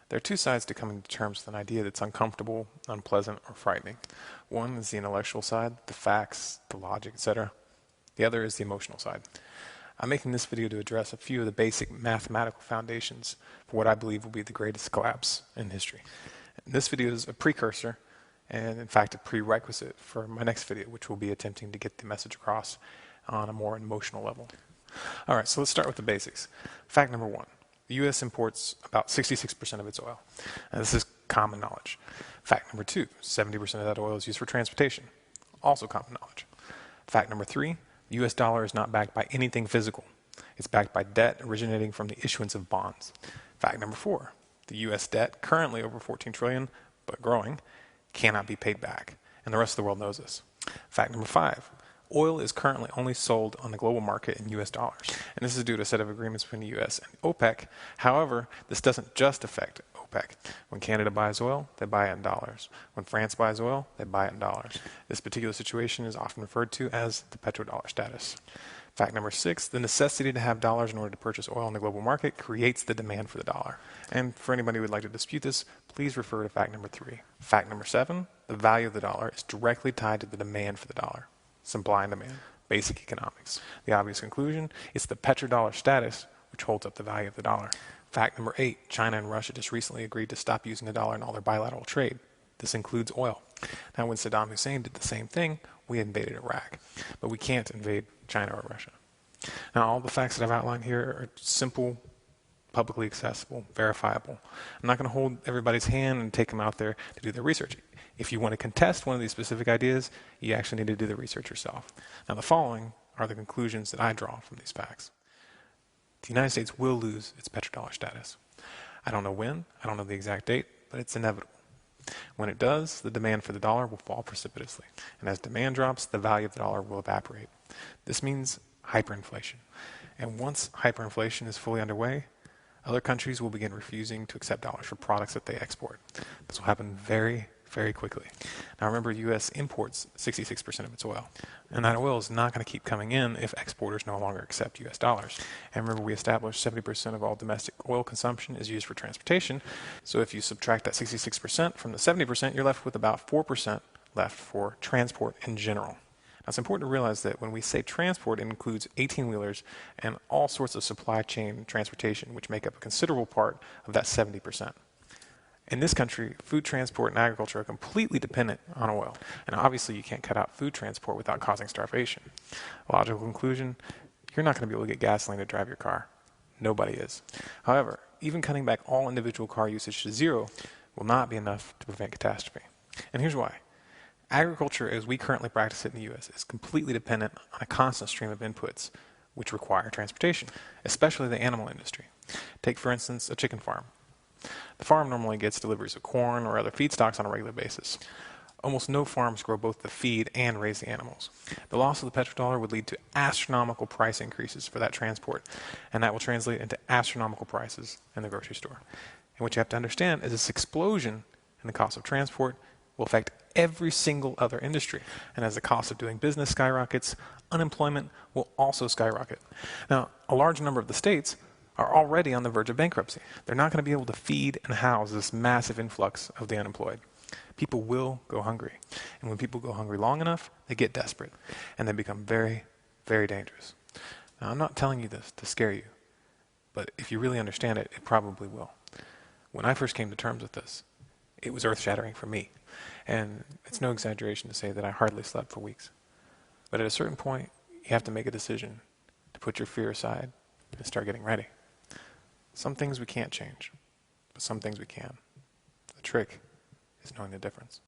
There are two sides to coming to terms with an idea that's uncomfortable, unpleasant, or frightening. One is the intellectual side, the facts, the logic, etc. The other is the emotional side. I'm making this video to address a few of the basic mathematical foundations for what I believe will be the greatest collapse in history. And this video is a precursor and, in fact, a prerequisite for my next video, which will be attempting to get the message across on a more emotional level. All right, so let's start with the basics. Fact number one. The U.S. imports about 66% of its oil. And this is common knowledge. Fact number two, 70% of that oil is used for transportation. Also common knowledge. Fact number three, the U.S. dollar is not backed by anything physical. It's backed by debt originating from the issuance of bonds. Fact number four, the U.S. debt, currently over $14 trillion, but growing, cannot be paid back. And the rest of the world knows this. Fact number five, oil is currently only sold on the global market in U.S. dollars, and this is due to a set of agreements between the U.S. and OPEC. However, this doesn't just affect OPEC. When Canada buys oil, they buy it in dollars. When France buys oil, they buy it in dollars. This particular situation is often referred to as the petrodollar status. Fact number six, the necessity to have dollars in order to purchase oil in the global market creates the demand for the dollar. And for anybody who would like to dispute this, please refer to fact number three. Fact number seven, the value of the dollar is directly tied to the demand for the dollar. Supply and demand, basic economics. The obvious conclusion, it's the petrodollar status which holds up the value of the dollar. Fact number eight, China and Russia just recently agreed to stop using the dollar in all their bilateral trade. This includes oil. Now when Saddam Hussein did the same thing, we invaded Iraq. But we can't invade China or Russia. Now all the facts that I've outlined here are simple, publicly accessible, verifiable. I'm not going to hold everybody's hand and take them out there to do their research. If you want to contest one of these specific ideas, you actually need to do the research yourself. Now the following are the conclusions that I draw from these facts. The United States will lose its petrodollar status. I don't know when, I don't know the exact date, but it's inevitable. When it does, the demand for the dollar will fall precipitously. And as demand drops, the value of the dollar will evaporate. This means hyperinflation. And once hyperinflation is fully underway, other countries will begin refusing to accept dollars for products that they export. This will happen very quickly. Now remember, U.S. imports 66% of its oil. And that oil is not going to keep coming in if exporters no longer accept U.S. dollars. And remember, we established 70% of all domestic oil consumption is used for transportation. So if you subtract that 66% from the 70%, you're left with about 4% left for transport in general. Now it's important to realize that when we say transport, it includes 18-wheelers and all sorts of supply chain transportation, which make up a considerable part of that 70%. In this country, food transport and agriculture are completely dependent on oil. And obviously you can't cut out food transport without causing starvation. Logical conclusion, you're not going to be able to get gasoline to drive your car. Nobody is. However, even cutting back all individual car usage to zero will not be enough to prevent catastrophe. And here's why. Agriculture, as we currently practice it in the U.S., is completely dependent on a constant stream of inputs which require transportation, especially the animal industry. Take, for instance, a chicken farm. The farm normally gets deliveries of corn or other feedstocks on a regular basis. Almost no farms grow both the feed and raise the animals. The loss of the petrodollar would lead to astronomical price increases for that transport, and that will translate into astronomical prices in the grocery store. And what you have to understand is this explosion in the cost of transport will affect every single other industry. And as the cost of doing business skyrockets, unemployment will also skyrocket. Now, a large number of the states are already on the verge of bankruptcy. They're not going to be able to feed and house this massive influx of the unemployed. People will go hungry. And when people go hungry long enough, they get desperate. And they become very dangerous. Now, I'm not telling you this to scare you. But if you really understand it, it probably will. When I first came to terms with this, it was earth-shattering for me. And it's no exaggeration to say that I hardly slept for weeks. But at a certain point, you have to make a decision to put your fear aside and start getting ready. Some things we can't change, but some things we can. The trick is knowing the difference.